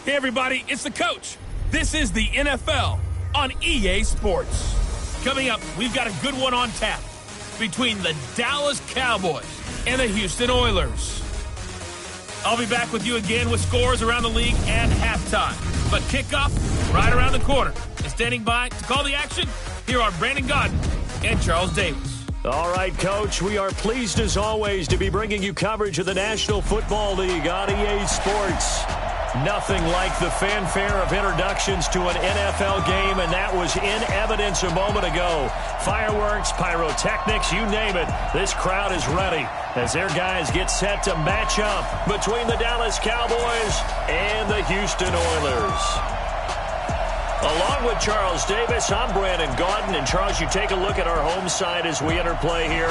Hey, everybody, it's the coach. This is the NFL on EA Sports. Coming up, we've got a good one on tap between the Dallas Cowboys and the Houston Oilers. I'll be back with you again with scores around the league and halftime. But kickoff right around the corner. And standing by to call the action, here are Brandon Godden and Charles Davis. All right, Coach, we are pleased as always to be bringing you coverage of the National Football League on EA Sports. Nothing like the fanfare of introductions to an NFL game, and that was in evidence a moment ago. Fireworks, pyrotechnics, you name it. This crowd is ready as their guys get set to match up between the Dallas Cowboys and the Houston Oilers. Along with Charles Davis, I'm Brandon Godden. And, Charles, you take a look at our home side as we interplay here.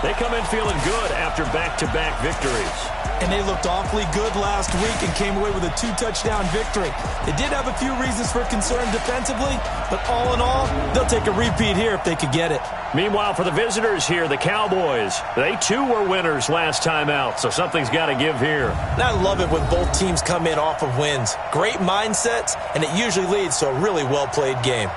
They come in feeling good after back-to-back victories. And they looked awfully good last week and came away with a 2-touchdown victory. They did have a few reasons for concern defensively, but all in all, they'll take a repeat here if they could get it. Meanwhile, for the visitors here, the Cowboys, they too were winners last time out, so something's got to give here. And I love it when both teams come in off of wins. Great mindsets, and it usually leads to a really well-played game.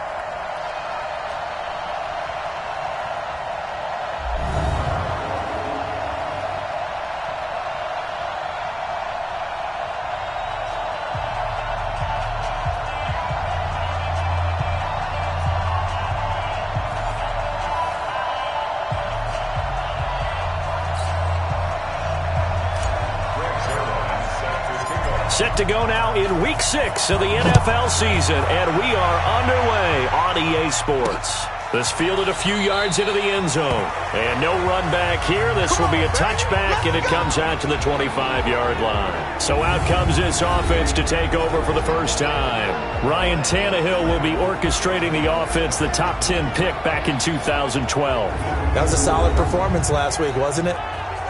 Set to go now in Week 6 of the NFL season, and we are underway on EA Sports. This fielded a few yards into the end zone, and no run back here. This will be a touchback, and it comes out to the 25-yard line. So out comes this offense to take over for the first time. Ryan Tannehill will be orchestrating the offense, the top 10 pick back in 2012. That was a solid performance last week, wasn't it?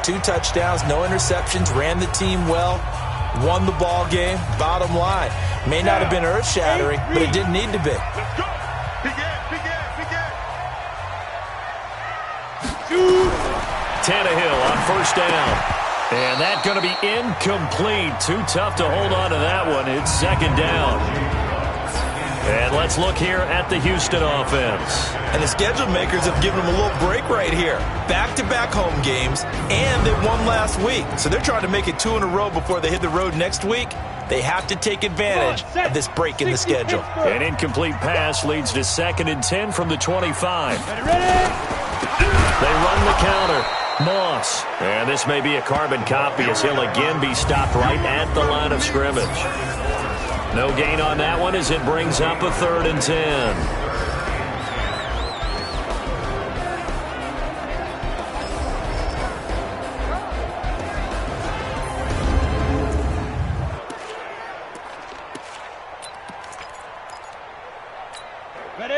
2 touchdowns, no interceptions, ran the team well. Won the ball game, bottom line. May not have been earth-shattering, but it didn't need to be. Let's go. Tannehill on first down. And that's going to be incomplete. Too tough to hold on to that one. It's second down. And let's look here at the Houston offense. And the schedule makers have given them a little break right here. Back-to-back home games, and they won last week. So they're trying to make it 2 in a row before they hit the road next week. They have to take advantage of this break in the schedule. An incomplete pass leads to 2nd and 10 from the 25. They run the counter. Moss. And this may be a carbon copy as he'll again be stopped right at the line of scrimmage. No gain on that one as it brings up a 3rd and 10.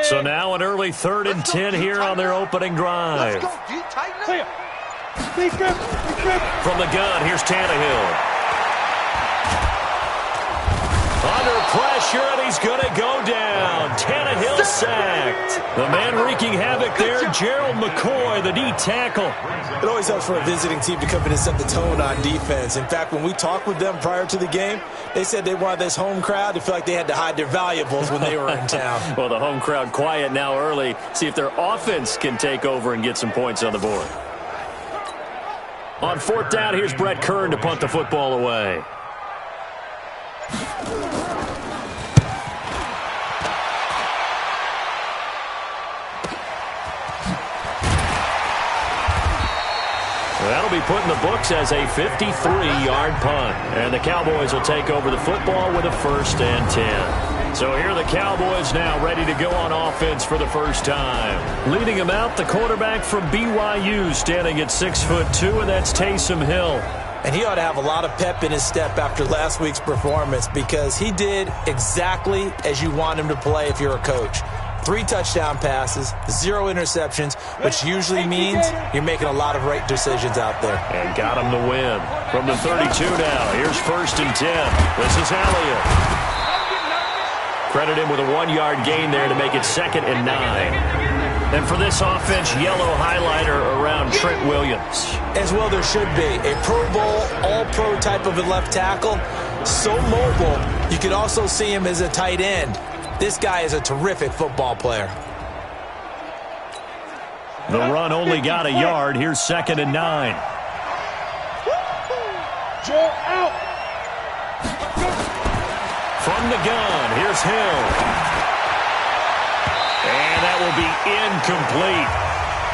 So now an early 3rd and 10 here on their opening drive. From the gun, here's Tannehill. Under pressure, and he's going to go down. Tannehill sacked. The man wreaking havoc there, Gerald McCoy, the D tackle. It always helps for a visiting team to come in and set the tone on defense. In fact, when we talked with them prior to the game, they said they wanted this home crowd to feel like they had to hide their valuables when they were in town. Well, the home crowd quiet now early. See if their offense can take over and get some points on the board. On 4th down, here's Brett Kern to punt the football away. That'll be put in the books as a 53-yard punt. And the Cowboys will take over the football with a 1st and 10. So here are the Cowboys now ready to go on offense for the first time. Leading them out, the quarterback from BYU standing at 6'2", and that's Taysom Hill. And he ought to have a lot of pep in his step after last week's performance because he did exactly as you want him to play if you're a coach. 3 touchdown passes, 0 interceptions, which usually means you're making a lot of right decisions out there. And got him to win. From the 32 now, here's 1st and 10. This is Elliott. Credit him with a 1-yard gain there to make it 2nd and 9. And for this offense, yellow highlighter around Trent Williams. As well there should be. A Pro Bowl, all-pro type of a left tackle. So mobile, you could also see him as a tight end. This guy is a terrific football player. The run only got a yard. Here's 2nd and 9. Joe out. From the gun, here's Hill. And that will be incomplete.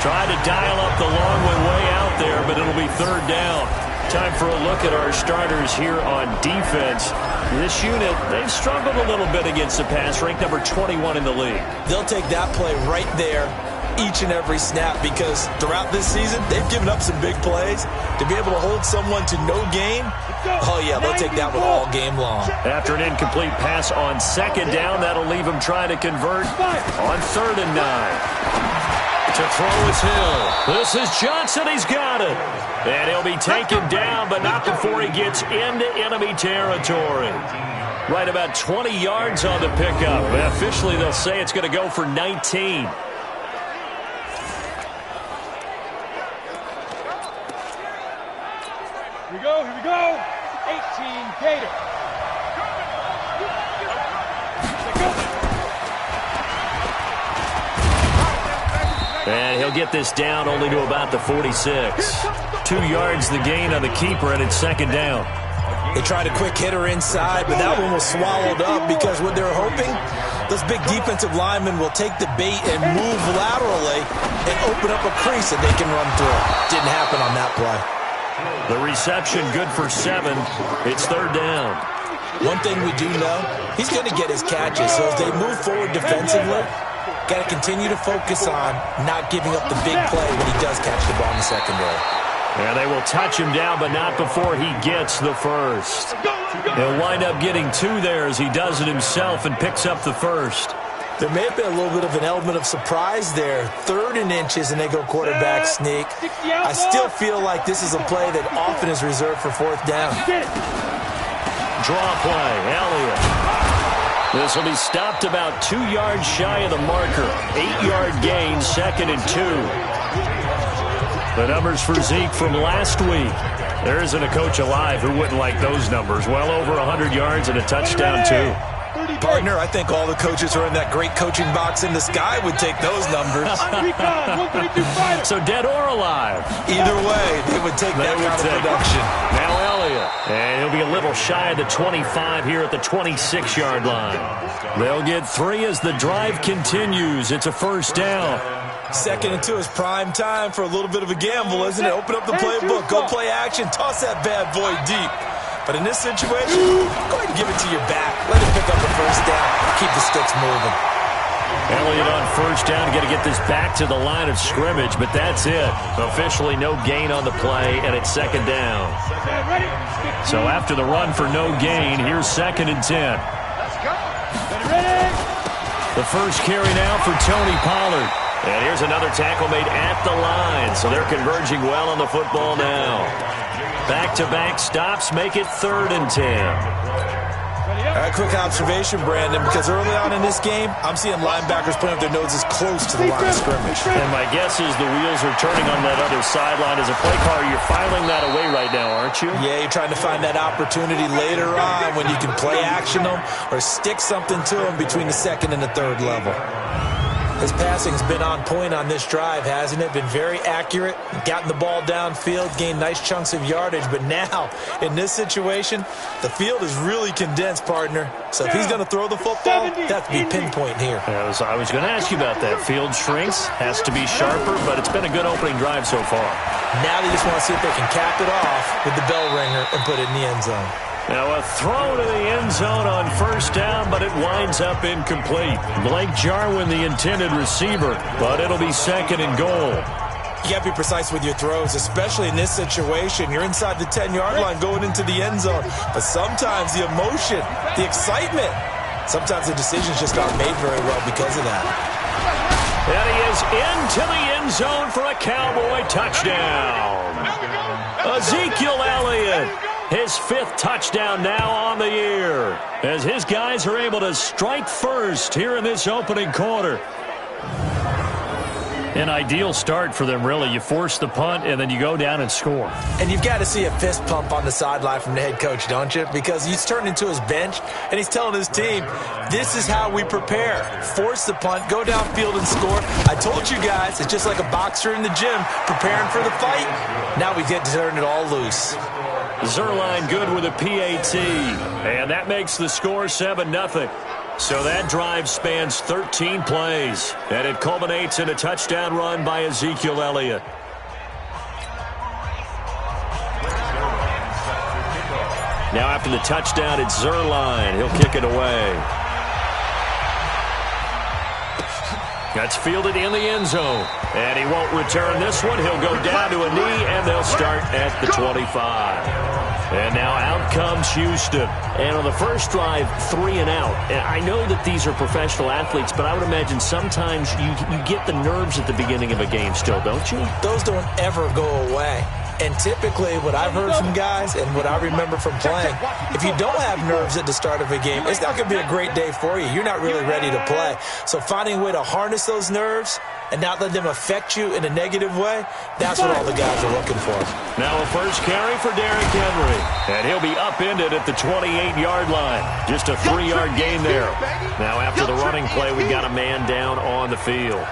Tried to dial up the long way out there, but it'll be 3rd down. Time for a look at our starters here on defense. This unit, they've struggled a little bit against the pass, ranked number 21 in the league. They'll take that play right there each and every snap because throughout this season, they've given up some big plays. To be able to hold someone to no gain, oh yeah, they'll take that one all game long. After an incomplete pass on 2nd down, that'll leave them trying to convert on 3rd and 9. To throw is Hill. This is Johnson. He's got it. And he'll be taken down, but not before he gets into enemy territory. Right about 20 yards on the pickup. Officially, they'll say it's going to go for 19. Here we go. 18 Gator. And he'll get this down only to about the 46. 2 yards the gain on the keeper, and it's 2nd down. They tried a quick hitter inside, but that one was swallowed up because what they're hoping, those big defensive linemen will take the bait and move laterally and open up a crease that they can run through. Didn't happen on that play. The reception good for 7. It's 3rd down. One thing we do know, he's going to get his catches. So as they move forward defensively, got to continue to focus on not giving up the big play when he does catch the ball in the secondary. And they will touch him down, but not before he gets the first. He'll wind up getting 2 there as he does it himself and picks up the first. There may have been a little bit of an element of surprise there. 3rd and inches, and they go quarterback sneak. I still feel like this is a play that often is reserved for 4th down. Draw play, Elliott. This will be stopped about 2 yards shy of the marker. 8-yard gain, 2nd and 2. The numbers for Zeke from last week. There isn't a coach alive who wouldn't like those numbers. Well over 100 yards and a touchdown, too. Partner, I think all the coaches who are in that great coaching box in the sky would take those numbers. So dead or alive? Either way, they would take that kind of production. Now Elliott. And he'll be a little shy of the 25 here at the 26-yard line. They'll get 3 as the drive continues. It's a 1st down. 2nd and 2 is prime time for a little bit of a gamble, isn't it? Open up the playbook, go play action, toss that bad boy deep. But in this situation, go ahead and give it to your back. Let him pick up the 1st down. Keep the sticks moving. Elliott on 1st down. Got to get this back to the line of scrimmage, but that's it. Officially no gain on the play, and it's 2nd down. So after the run for no gain, here's 2nd and 10. The first carry now for Tony Pollard. And here's another tackle made at the line. So they're converging well on the football now. Back-to-back stops make it 3rd and 10. All right, quick observation, Brandon, because early on in this game, I'm seeing linebackers putting up their noses close to the line of scrimmage. And my guess is the wheels are turning on that other sideline. As a play caller, you're filing that away right now, aren't you? Yeah, you're trying to find that opportunity later on when you can play action them or stick something to them between the 2nd and the 3rd level. His passing's been on point on this drive, hasn't it? Been very accurate, gotten the ball downfield, gained nice chunks of yardage. But now, in this situation, the field is really condensed, partner. So if he's going to throw the football, that's to be pinpoint here. I was going to ask you about that. Field shrinks, has to be sharper, but it's been a good opening drive so far. Now they just want to see if they can cap it off with the bell ringer and put it in the end zone. Now a throw to the end zone on 1st down, but it winds up incomplete. Blake Jarwin, the intended receiver, but it'll be 2nd and goal. You got to be precise with your throws, especially in this situation. You're inside the 10-yard line going into the end zone, but sometimes the emotion, the excitement, sometimes the decisions just aren't made very well because of that. And he is into the end zone for a Cowboy touchdown. Ezekiel Elliott. His 5th touchdown now on the year as his guys are able to strike first here in this opening quarter. An ideal start for them, really. You force the punt, and then you go down and score. And you've got to see a fist pump on the sideline from the head coach, don't you? Because he's turned into his bench, and he's telling his team, this is how we prepare. Force the punt, go downfield and score. I told you guys, it's just like a boxer in the gym preparing for the fight. Now we get to turn it all loose. Zerline good with a PAT, and that makes the score 7-0. So that drive spans 13 plays, and it culminates in a touchdown run by Ezekiel Elliott. Now after the touchdown, it's Zerline. He'll kick it away. That's fielded in the end zone. And he won't return this one. He'll go down to a knee, and they'll start at the 25. And now out comes Houston. And on the first drive, 3 and out. And I know that these are professional athletes, but I would imagine sometimes you get the nerves at the beginning of a game still, don't you? Those don't ever go away. And typically, what I've heard from guys and what I remember from playing, if you don't have nerves at the start of a game, it's not going to be a great day for you. You're not really ready to play. So finding a way to harness those nerves and not let them affect you in a negative way, that's what all the guys are looking for. Now a first carry for Derrick Henry. And he'll be upended at the 28-yard line. Just a 3-yard gain there. Now after the running play, we got a man down on the field.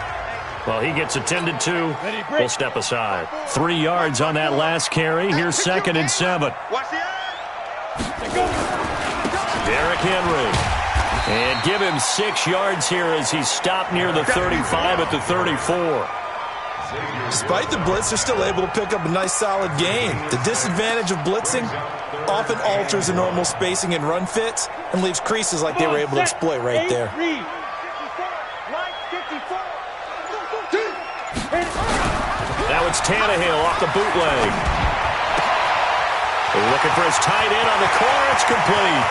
Well, he gets attended to. We'll step aside. 3 yards on that last carry. Here's 2nd and 7. Derrick Henry. And give him 6 yards here as he's stopped near the 35 at the 34. Despite the blitz, they're still able to pick up a nice solid gain. The disadvantage of blitzing often alters the normal spacing and run fits and leaves creases like they were able to exploit right there. Now it's Tannehill off the bootleg. Looking for his tight end on the corner. It's complete.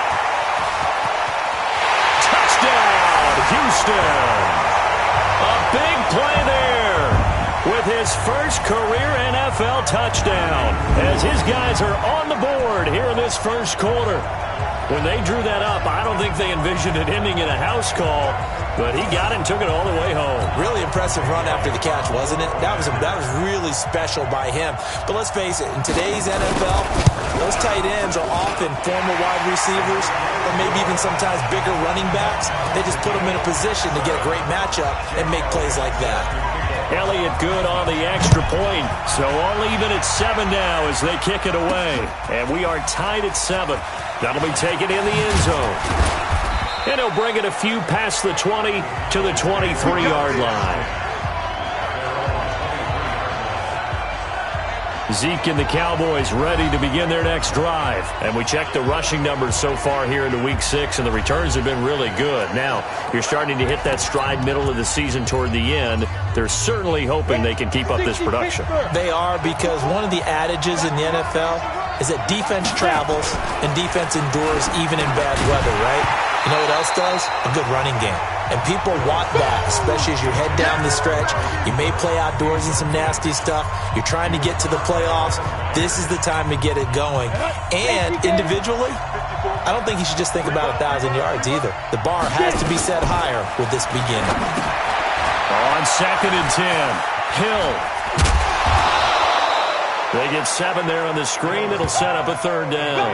Touchdown, Houston. A big play there with his first career NFL touchdown as his guys are on the board here in this first quarter. When they drew that up, I don't think they envisioned it ending in a house call, but he got it and took it all the way home. Really impressive run after the catch, wasn't it? That was really special by him. But let's face it, in today's NFL, those tight ends are often former wide receivers or maybe even sometimes bigger running backs. They just put them in a position to get a great matchup and make plays like that. Elliott good on the extra point. So all even at 7 now as they kick it away. And we are tied at 7. That'll be taken in the end zone. And he'll bring it a few past the 20 to the 23-yard line. Zeke and the Cowboys ready to begin their next drive. And we check the rushing numbers so far here into Week 6, and the returns have been really good. Now, you're starting to hit that stride middle of the season toward the end. They're certainly hoping they can keep up this production. They are, because one of the adages in the NFL is that defense travels and defense endures even in bad weather, right? You know what else does? A good running game. And people want that, especially as you head down the stretch. You may play outdoors in some nasty stuff. You're trying to get to the playoffs. This is the time to get it going. And individually, I don't think you should just think about 1,000 yards either. The bar has to be set higher with this beginning. On 2nd and 10, Hill. They get 7 there on the screen. It'll set up a 3rd down.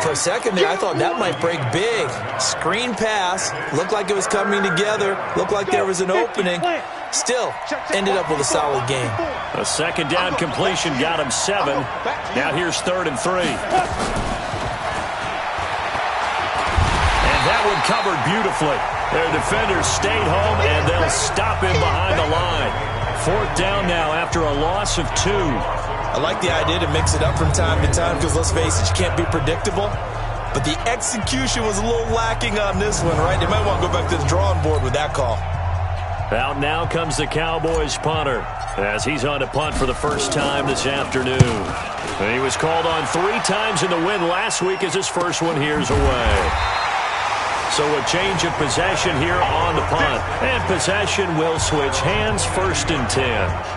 For a second there, I thought that might break big. Screen pass. Looked like it was coming together. Looked like there was an opening. Still, ended up with a solid game. A 2nd down completion got him 7. Now here's 3rd and 3. And that one covered beautifully. Their defenders stayed home, and they'll stop him behind the line. 4th down now after a loss of 2. I like the idea to mix it up from time to time because, let's face it, you can't be predictable. But the execution was a little lacking on this one, right? They might want to go back to the drawing board with that call. Out now comes the Cowboys punter as he's on to punt for the first time this afternoon. And he was called on 3 times in the win last week as his first one here's away. So a change of possession here on the punt. And possession will switch hands, 1st and 10.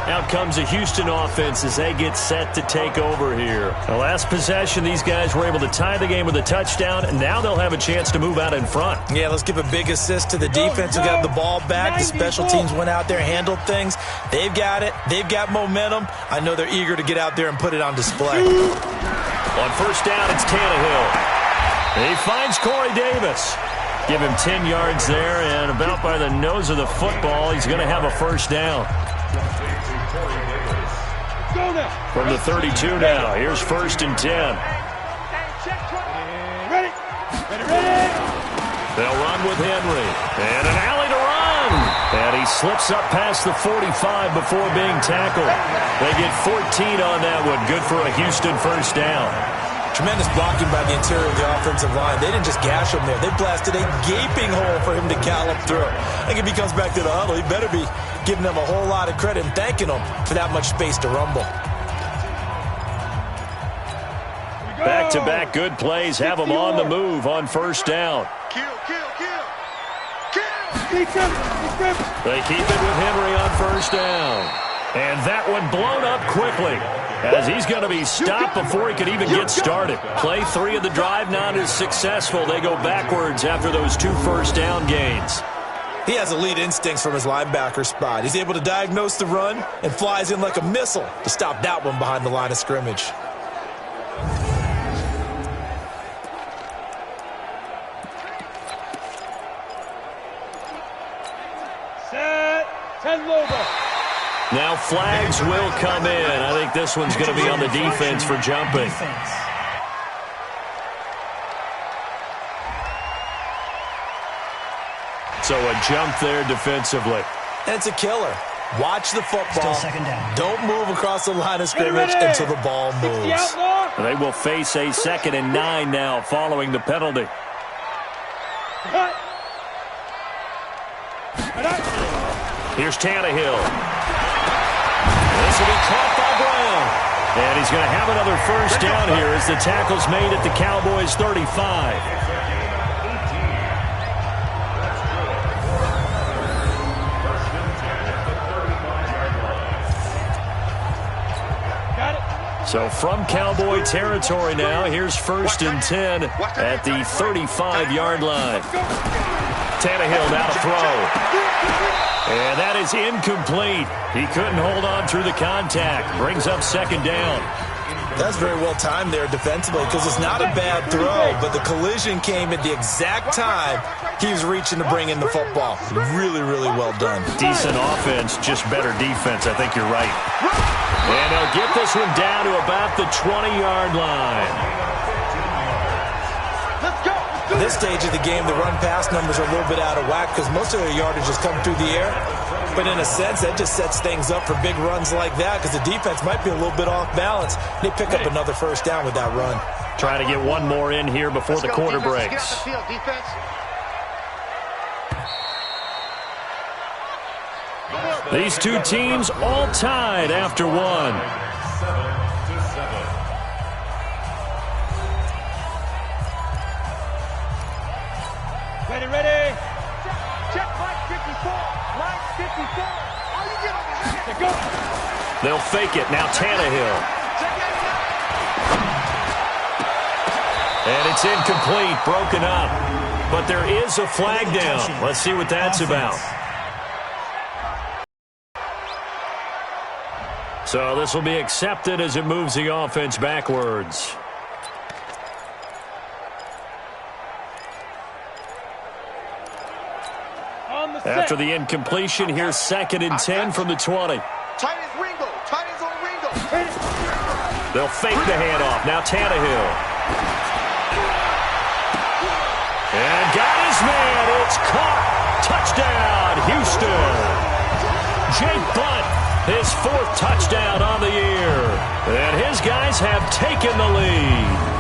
Out comes a Houston offense as they get set to take over here. The last possession, these guys were able to tie the game with a touchdown, and now they'll have a chance to move out in front. Yeah, let's give a big assist to the defense who got the ball back. The special teams went out there, handled things. They've got it. They've got momentum. I know they're eager to get out there and put it on display. On first down, it's Tannehill. He finds Corey Davis. Give him 10 yards there, and about by the nose of the football, he's going to have a first down. From the 32 now, here's 1st and 10. Ready. They'll run with Henry, and an alley to run. And he slips up past the 45 before being tackled. They get 14 on that one. Good for a Houston first down. Tremendous blocking by the interior of the offensive line. They didn't just gash him there. They blasted a gaping hole for him to gallop through. I think if he comes back to the huddle, he better be giving them a whole lot of credit and thanking them for that much space to rumble. Back-to-back good plays have them on the move on first down. Kill. They keep it with Henry on first down. And that one blown up quickly as he's going to be stopped before he could even get started. Play 3 of the drive not as successful. They go backwards after those 2 first down gains. He has elite instincts from his linebacker spot. He's able to diagnose the run and flies in like a missile to stop that one behind the line of scrimmage. Set. 10 over. Now flags will come in. I think this one's going to be on the defense for jumping. So a jump there defensively. And it's a killer. Watch the football. Don't move across the line of scrimmage until the ball moves. They will face a 2nd and 9 now following the penalty. Here's Tannehill. This will be caught by Brown. And he's going to have another first down here as the tackle's made at the Cowboys' 35. So from Cowboy territory now, here's 1st and 10 at the 35-yard line. Tannehill now to throw. And that is incomplete. He couldn't hold on through the contact. Brings up 2nd down. That's very well timed there defensively because it's not a bad throw, but the collision came at the exact time he was reaching to bring in the football. Really, really well done. Decent offense, just better defense. I think you're right. And they'll get this one down to about the 20-yard line. At this stage of the game, the run-pass numbers are a little bit out of whack because most of their yardage has come through the air. But in a sense, that just sets things up for big runs like that because the defense might be a little bit off balance. They pick up another first down with that run. Trying to get one more in here before the quarter breaks. These two teams all tied after one. Ready. Check line 54. Line 54. Are you getting go? They'll fake it. Now Tannehill. And it's incomplete. Broken up. But there is a flag down. Let's see what that's about. So this will be accepted as it moves the offense backwards. After the incompletion, here's 2nd and 10 from the 20. They'll fake the handoff. Now Tannehill. And got his man. It's caught. Touchdown, Houston. Jake Butt, his 4th touchdown on the year. And his guys have taken the lead.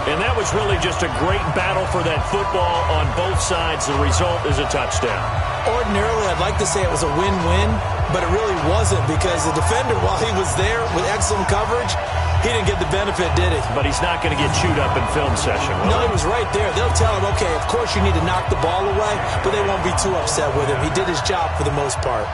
And that was really just a great battle for that football on both sides. The result is a touchdown. Ordinarily, I'd like to say it was a win-win, but it really wasn't because the defender, while he was there with excellent coverage, he didn't get the benefit, did he? But he's not going to get chewed up in film session, will No, he was right there. They'll tell him, okay, of course you need to knock the ball away, but they won't be too upset with him. He did his job for the most part.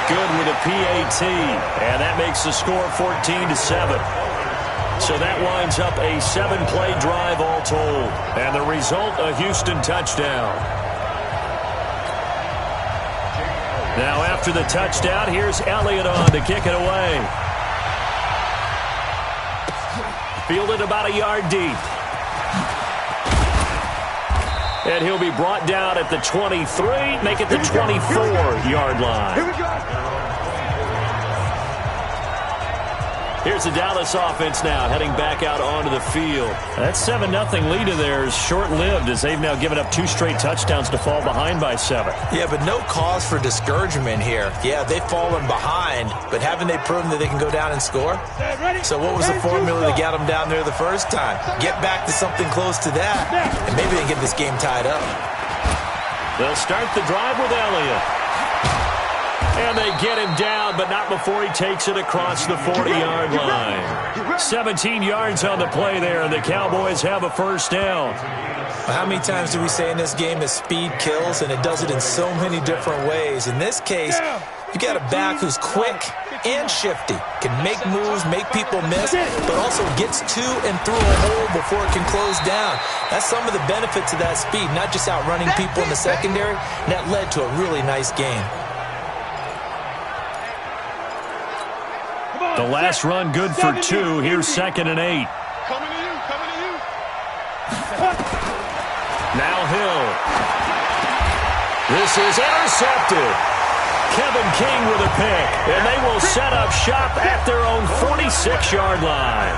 good with a PAT, and that makes the score 14-7. So that winds up a 7-play drive all told. And the result, a Houston touchdown. Now after the touchdown, here's Elliott on to kick it away. Fielded about a yard deep. And he'll be brought down at the 23, make it the 24-yard line. Here we go. Here's the Dallas offense now heading back out onto the field. That 7-0 lead of theirs is short-lived as they've now given up 2 straight touchdowns to fall behind by 7. Yeah, but no cause for discouragement here. Yeah, they've fallen behind, but haven't they proven that they can go down and score? So what was the formula that got them down there the first time? Get back to something close to that, and maybe they can get this game tied up. They'll start the drive with Elliott. And they get him down, but not before he takes it across the 40-yard line. 17 yards on the play there, and the Cowboys have a first down. How many times do we say in this game that speed kills, and it does it in so many different ways? In this case, you got a back who's quick and shifty, can make moves, make people miss, but also gets to and through a hole before it can close down. That's some of the benefits of that speed, not just outrunning people in the secondary, and that led to a really nice game. The last run good for 2. Here's 2nd and 8. Coming to you, coming to you. Now Hill. This is intercepted. Kevin King with a pick, and they will set up shop at their own 46-yard line.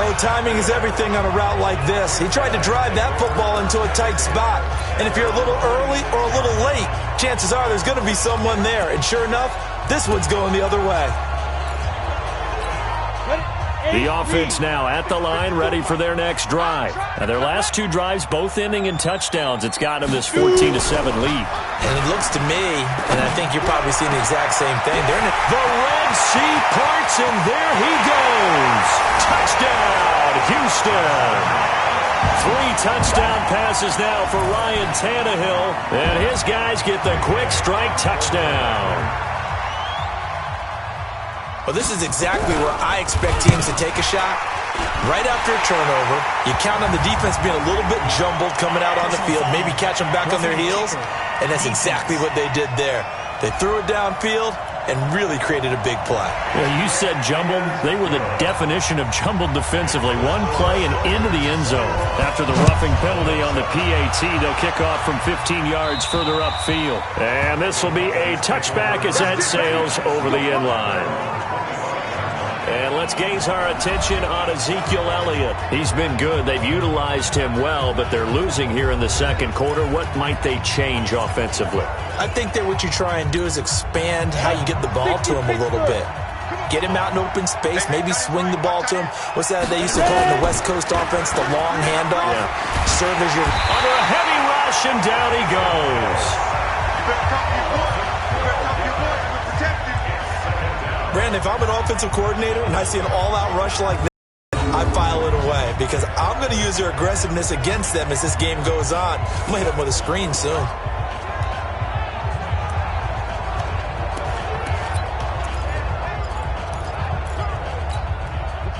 Oh, timing is everything on a route like this. He tried to drive that football into a tight spot. And if you're a little early or a little late, chances are there's going to be someone there. And sure enough, this one's going the other way. The offense now at the line, ready for their next drive. Now, their last 2 drives, both ending in touchdowns. It's got them this 14-7 lead. And it looks to me, and I think you're probably seeing the exact same thing. The Red Sea parts, and there he goes. Touchdown, Houston. 3 touchdown passes now for Ryan Tannehill, and his guys get the quick strike touchdown. Well, this is exactly where I expect teams to take a shot. Right after a turnover, you count on the defense being a little bit jumbled coming out on the field, maybe catch them back on their heels, and that's exactly what they did there. They threw it downfield and really created a big play. Well, you said jumbled. They were the definition of jumbled defensively. One play and into the end zone. After the roughing penalty on the PAT, they'll kick off from 15 yards further upfield. And this will be a touchback as that sails over the end line. And let's gaze our attention on Ezekiel Elliott. He's been good. They've utilized him well, but they're losing here in the second quarter. What might they change offensively? I think that what you try and do is expand how you get the ball to him a little bit. Get him out in open space, maybe swing the ball to him. What's that they used to call in the West Coast offense, the long handoff? Yeah. Serve as your... Under a heavy rush, and down he goes. Brandon, if I'm an offensive coordinator and I see an all-out rush like that, I file it away because I'm going to use their aggressiveness against them as this game goes on. I'm going to hit them with a screen soon.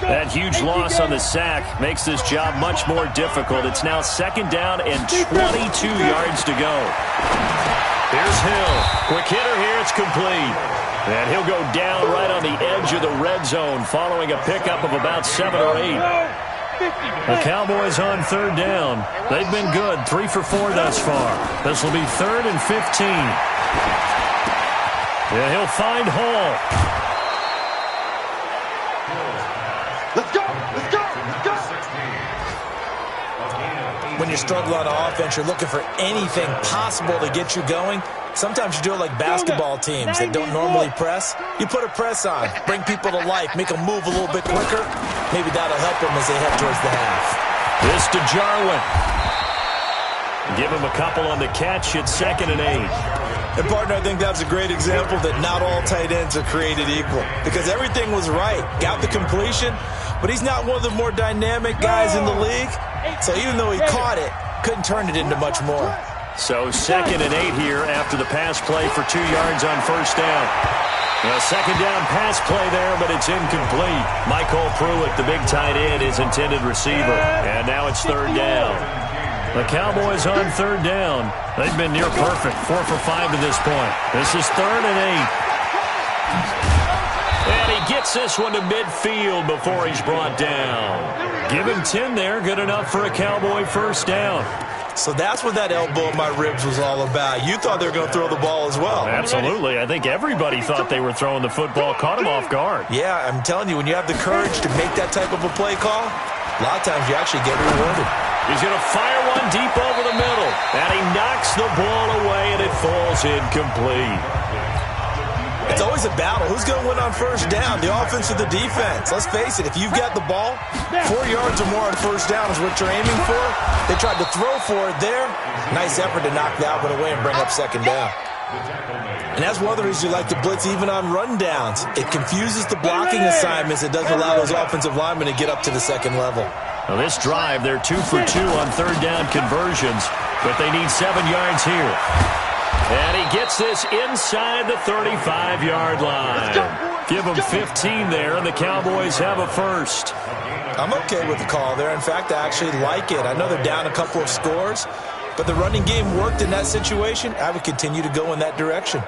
That huge loss on the sack makes this job much more difficult. It's now 2nd down and 22 yards to go. Here's Hill. Quick hitter here. It's complete. And he'll go down right on the edge of the red zone following a pickup of about 7 or 8. The Cowboys on 3rd down. They've been good, 3 for 4 thus far. This will be 3rd and 15. Yeah, he'll find Hall. Let's go, let's go, let's go. When you're struggling on offense, you're looking for anything possible to get you going. Sometimes you do it like basketball teams that don't normally press. You put a press on, bring people to life, make them move a little bit quicker. Maybe that'll help them as they head towards the half. This to Jarwin. Give him a couple on the catch. It's 2nd and 8. And, partner, I think that was a great example that not all tight ends are created equal because everything was right. Got the completion, but he's not one of the more dynamic guys in the league. So even though he caught it, couldn't turn it into much more. So 2nd and 8 here after the pass play for 2 yards on first down. A second down pass play there, but it's incomplete. Michael Pruitt, the big tight end, is intended receiver. And now it's 3rd down. The Cowboys on 3rd down. They've been near perfect, 4 for 5 to this point. This is 3rd and 8. And he gets this one to midfield before he's brought down. Give him 10 there, good enough for a Cowboy first down. So that's what that elbow in my ribs was all about. You thought they were going to throw the ball as well. Absolutely. I think everybody thought they were throwing the football, caught him off guard. Yeah, I'm telling you, when you have the courage to make that type of a play call, a lot of times you actually get rewarded. He's going to fire one deep over the middle. And he knocks the ball away, and it falls incomplete. It's always a battle. Who's going to win on first down, the offense or the defense? Let's face it, if you've got the ball, 4 yards or more on first down is what you're aiming for. They tried to throw for it there. Nice effort to knock that one away and bring up 2nd down. And that's one of the reasons you like to blitz even on rundowns. It confuses the blocking assignments. It doesn't allow those offensive linemen to get up to the 2nd level. Now this drive, they're 2 for 2 on 3rd down conversions, but they need 7 yards here. And he gets this inside the 35-yard line. Give him 15 there, and the Cowboys have a first. I'm okay with the call there. In fact, I actually like it. I know they're down a couple of scores, but the running game worked in that situation. I would continue to go in that direction.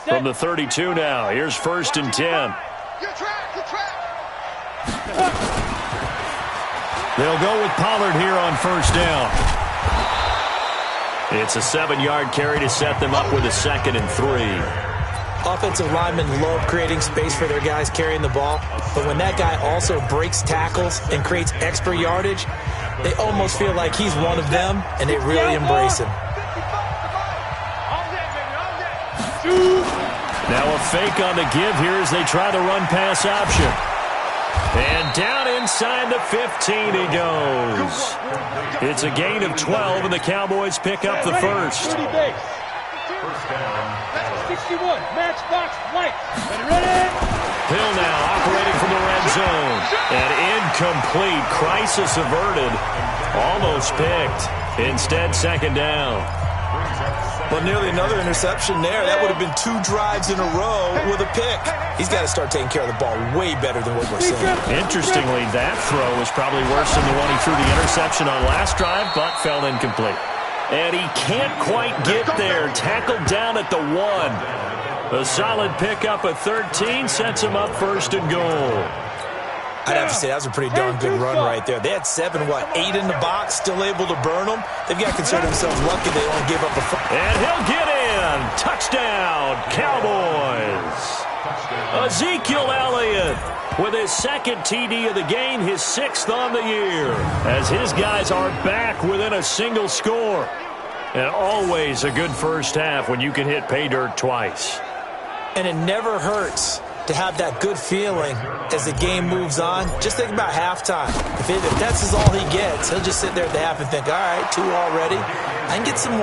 From the 32 now, here's 1st and 10. They'll go with Pollard here on first down. It's a 7-yard carry to set them up with a 2nd and 3. Offensive linemen love creating space for their guys carrying the ball, but when that guy also breaks tackles and creates extra yardage, they almost feel like he's one of them, and they really embrace him. Now a fake on the give here as they try the run-pass option. And down inside the 15 he goes. It's a gain of 12, and the Cowboys pick up the first. 61, matchbox, light. Ready? Hill now operating from the red zone. And incomplete. Crisis averted. Almost picked. Instead, 2nd down. Well, nearly another interception there. That would have been 2 drives in a row with a pick. He's got to start taking care of the ball way better than what we're seeing. Interestingly, that throw was probably worse than the one he threw the interception on last drive, but fell incomplete. And he can't quite get there. Tackled down at the 1. A solid pickup at 13 sets him up 1st and goal. I'd have to say that was a pretty darn good run right there. They had 8 in the box, still able to burn them. They've got to consider themselves lucky they only gave up a foot. And he'll get in. Touchdown, Cowboys. Ezekiel Elliott with his 2nd TD of the game, his 6th on the year, as his guys are back within a single score. And always a good first half when you can hit pay dirt twice. And it never hurts to have that good feeling as the game moves on. Just think about halftime. If that's all he gets, he'll just sit there at the half and think, all right, 2 already. I can get some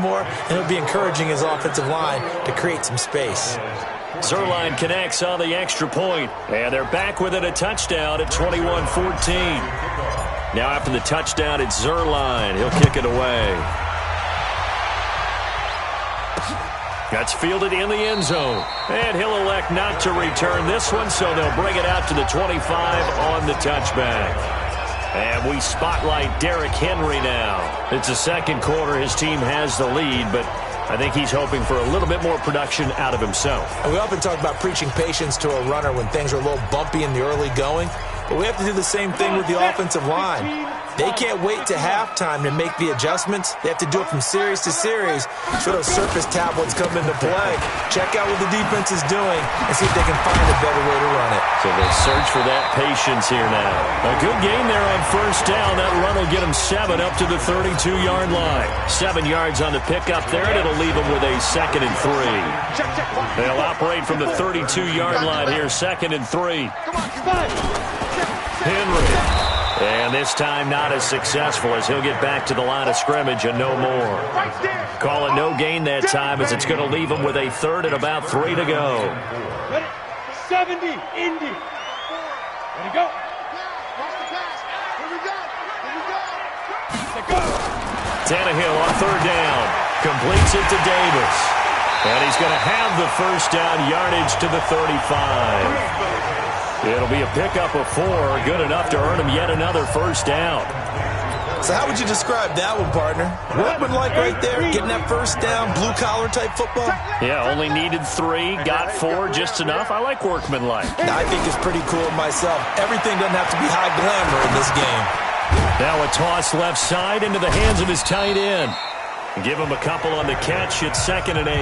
more. And it'll be encouraging his offensive line to create some space. Zuerlein connects on the extra point, and they're back within a touchdown at 21-14. Now after the touchdown, it's Zuerlein. He'll kick it away. That's fielded in the end zone. And he'll elect not to return this one, so they'll bring it out to the 25 on the touchback. And we spotlight Derrick Henry now. It's the 2nd quarter. His team has the lead, but I think he's hoping for a little bit more production out of himself. And we often talk about preaching patience to a runner when things are a little bumpy in the early going, but we have to do the same thing with the offensive line. They can't wait to halftime to make the adjustments. They have to do it from series to series. So those surface tablets come into play. Check out what the defense is doing and see if they can find a better way to run it. So they search for that patience here now. A good game there on first down. That run will get them 7 up to the 32-yard line. 7 yards on the pickup there, and it'll leave them with a 2nd and 3. They'll operate from the 32-yard line here, 2nd and 3. Henry. And this time not as successful as he'll get back to the line of scrimmage and no more. Call it no gain that time as it's going to leave him with a 3rd and about 3 to go. 70, Indy. Ready, go. Watch the pass. Here we go. Here we go. Let go. Tannehill on third down. Completes it to Davis. And he's going to have the first down yardage to the 35. It'll be a pickup of 4. Good enough to earn him yet another first down. So how would you describe that one, partner? Workman-like right there, getting that first down, blue-collar type football? Yeah, only needed 3, got 4, just enough. I like workman-like. I think it's pretty cool myself. Everything doesn't have to be high glamour in this game. Now a toss left side into the hands of his tight end. Give him a couple on the catch. It's 2nd and 8.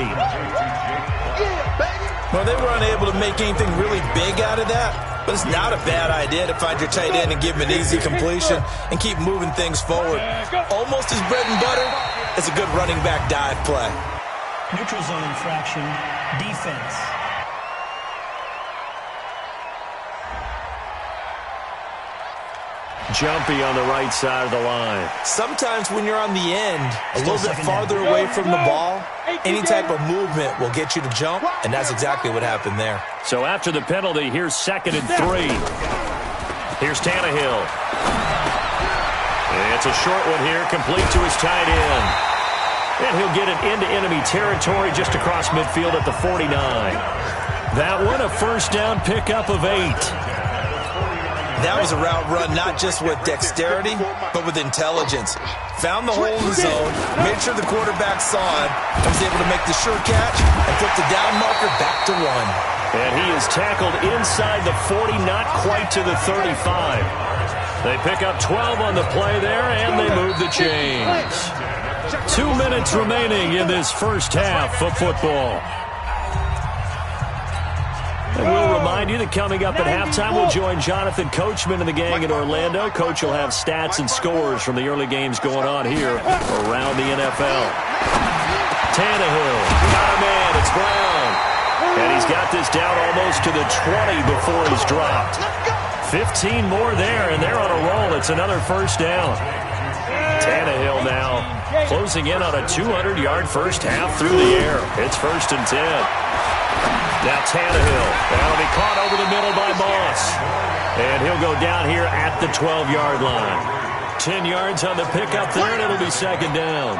Well, they were unable to make anything really big out of that. But it's not a bad idea to find your tight end and give him an easy completion and keep moving things forward. Almost as bread and butter as a good running back dive play. Neutral zone infraction, defense. Jumpy on the right side of the line. Sometimes when you're on the end, a little bit farther away from the ball, any type of movement will get you to jump, and that's exactly what happened there. So after the penalty, here's 2nd and 3. Here's Tannehill. It's a short one here, complete to his tight end. And he'll get it into enemy territory just across midfield at the 49. That one, a first down pickup of 8. That was a route run not just with dexterity, but with intelligence. Found the hole in the zone, made sure the quarterback saw it, and was able to make the sure catch and put the down marker back to 1. And he is tackled inside the 40, not quite to the 35. They pick up 12 on the play there, and they move the chains. 2 minutes remaining in this first half of football. And we'll remind you that coming up at halftime, we'll join Jonathan Coachman and the gang in Orlando. Coach will have stats and scores from the early games going on here around the NFL. Tannehill, got a man, it's Brown. And he's got this down almost to the 20 before he's dropped. 15 more there, and they're on a roll. It's another first down. Tannehill now closing in on a 200-yard first half through the air. It's 1st and 10. Now Tannehill, that'll be caught over the middle by Moss. And he'll go down here at the 12-yard line. 10 yards on the pickup there, and it'll be 2nd down.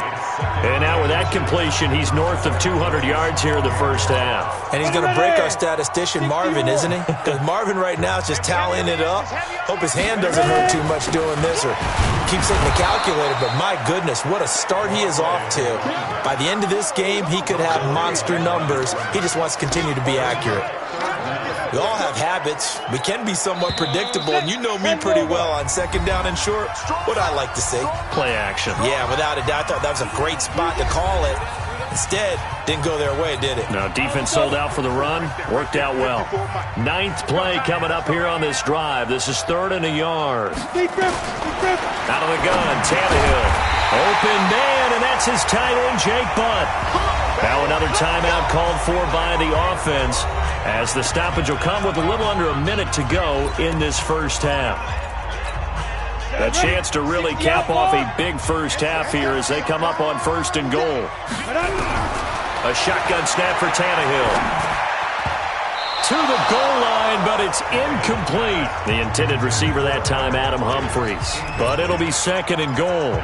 And now with that completion, he's north of 200 yards here in the first half. And he's going to break our statistician, Marvin, isn't he? Because Marvin right now is just tallying it up. Hope his hand doesn't hurt too much doing this or keeps hitting the calculator. But my goodness, what a start he is off to. By the end of this game, he could have monster numbers. He just wants to continue to be accurate. We all have habits. We can be somewhat predictable, and you know me pretty well on 2nd down and short. What I like to see. Play action. Yeah, without a doubt. I thought that was a great spot to call it. Instead, didn't go their way, did it? No, defense sold out for the run. Worked out well. 9th play coming up here on this drive. This is 3rd and a yard. Out of the gun, Tannehill. Open man, and that's his tight end, Jake Butt. Now another timeout called for by the offense as the stoppage will come with a little under a minute to go in this first half. A chance to really cap off a big first half here as they come up on 1st and goal. A shotgun snap for Tannehill. To the goal line, but it's incomplete. The intended receiver that time, Adam Humphries. But it'll be 2nd and goal.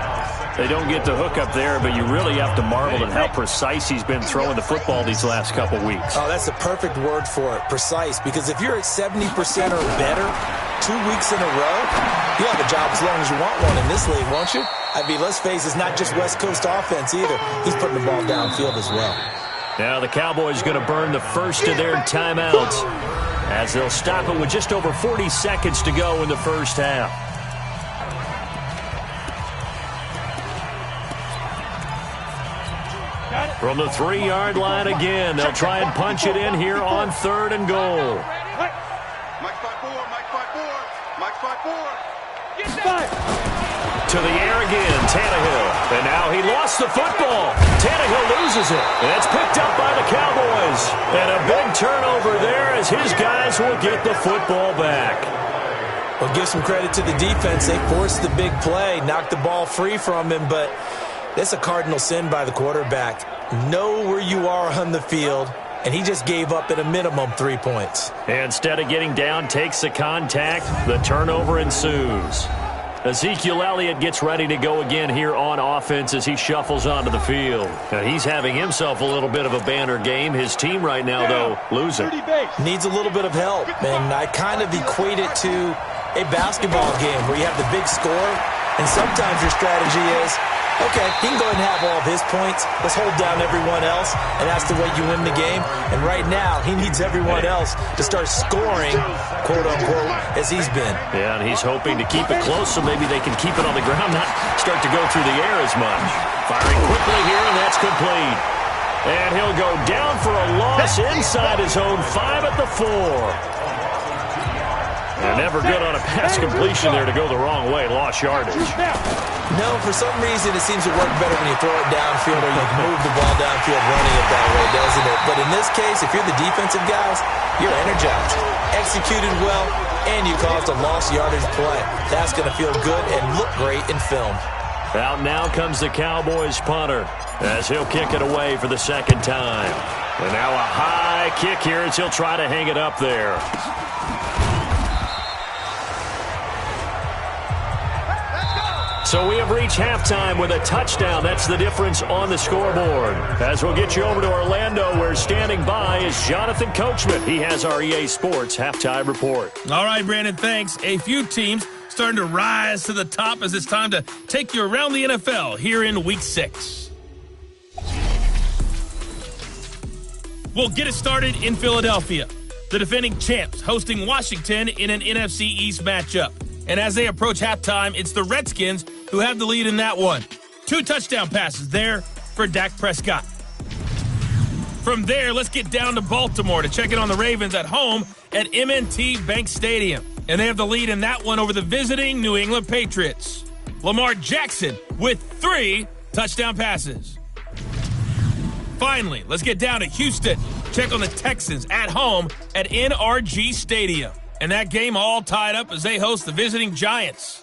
They don't get the hook up there, but you really have to marvel at how precise he's been throwing the football these last couple weeks. Oh, that's the perfect word for it, precise. Because if you're at 70% or better 2 weeks in a row, you'll have a job as long as you want one in this league, won't you? I mean, let's face it, it's not just West Coast offense either. He's putting the ball downfield as well. Now the Cowboys going to burn the first of their timeouts as they'll stop it with just over 40 seconds to go in the first half. From the 3-yard line again, they'll try and punch it in here on 3rd and goal. Mike 5-4, Mike 5-4, Mike 5-4. Get that! To the air again, Tannehill. And now he lost the football. Tannehill loses it. And it's picked up by the Cowboys. And a big turnover there as his guys will get the football back. Well, give some credit to the defense. They forced the big play, knocked the ball free from him, but that's a cardinal sin by the quarterback. Know where you are on the field and he just gave up at a minimum 3 points. Instead of getting down, takes the contact. The turnover ensues. Ezekiel Elliott gets ready to go again here on offense as he shuffles onto the field. And he's having himself a little bit of a banner game. His team right now, though, losing. Needs a little bit of help, and I kind of equate it to a basketball game where you have the big score, and sometimes your strategy is, okay, he can go ahead and have all of his points. Let's hold down everyone else, and that's the way you win the game. And right now, he needs everyone else to start scoring, quote-unquote, as he's been. Yeah, and he's hoping to keep it close so maybe they can keep it on the ground, not start to go through the air as much. Firing quickly here, and that's complete. And he'll go down for a loss inside his own 5 at the 4. And never good on a pass completion there to go the wrong way. Lost yardage. No, for some reason it seems to work better when you throw it downfield or you move the ball downfield running it that way, doesn't it? But in this case, if you're the defensive guys, you're energized, executed well, and you caused a lost yardage play. That's going to feel good and look great in film. Out now comes the Cowboys punter as he'll kick it away for the second time. And now a high kick here as he'll try to hang it up there. So we have reached halftime with a touchdown. That's the difference on the scoreboard. As we'll get you over to Orlando, where standing by is Jonathan Coachman. He has our EA Sports halftime report. All right, Brandon, thanks. A few teams starting to rise to the top as it's time to take you around the NFL here in Week 6. We'll get it started in Philadelphia. The defending champs hosting Washington in an NFC East matchup. And as they approach halftime, it's the Redskins who have the lead in that one. 2 touchdown passes there for Dak Prescott. From there, let's get down to Baltimore to check in on the Ravens at home at M&T Bank Stadium. And they have the lead in that one over the visiting New England Patriots. Lamar Jackson with 3 touchdown passes. Finally, let's get down to Houston. Check on the Texans at home at NRG Stadium. And that game all tied up as they host the visiting Giants.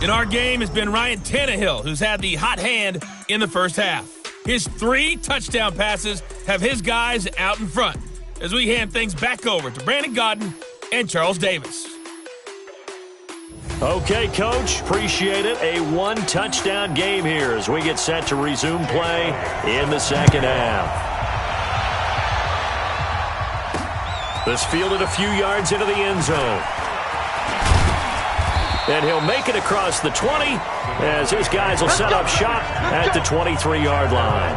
In our game has been Ryan Tannehill, who's had the hot hand in the first half. His 3 touchdown passes have his guys out in front as we hand things back over to Brandon Godden and Charles Davis. Okay, Coach, appreciate it. A 1-touchdown game here as we get set to resume play in the second half. This fielded a few yards into the end zone. And he'll make it across the 20 as his guys will set up shop at the 23-yard line.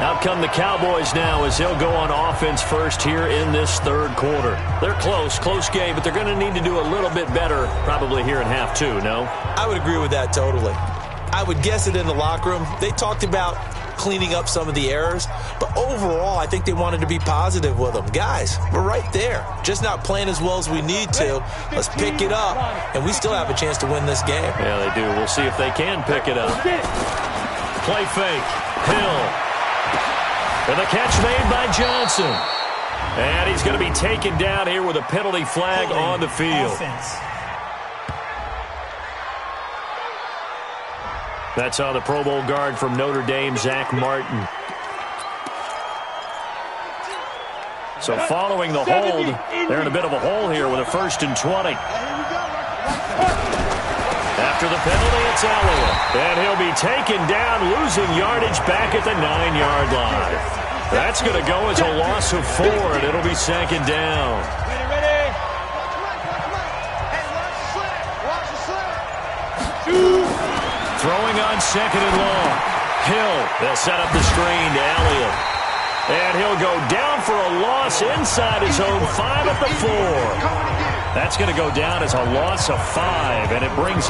Out come the Cowboys now as they'll go on offense first here in this third quarter. They're close game, but they're going to need to do a little bit better probably here in half 2, no? I would agree with that totally. I would guess it in the locker room. They talked about cleaning up some of the errors, but overall I think they wanted to be positive with them. Guys, we're right there, just not playing as well as we need to. Let's pick it up, and we still have a chance to win this game. Yeah, they do. We'll see if they can pick it up. Play fake. Hill. And the catch made by Johnson. And he's going to be taken down here with a penalty flag on the field. Offense. That's on the Pro Bowl guard from Notre Dame, Zach Martin. So following the hold, they're in a bit of a hole here with a 1st and 20. After the penalty, it's Elliott. And he'll be taken down, losing yardage back at the 9-yard line. That's going to go as a loss of 4, and it'll be second down. Throwing on 2nd and long. Hill, they'll set up the screen to Elliott. And he'll go down for a loss inside his own 5 at the 4. That's going to go down as a loss of 5, and it brings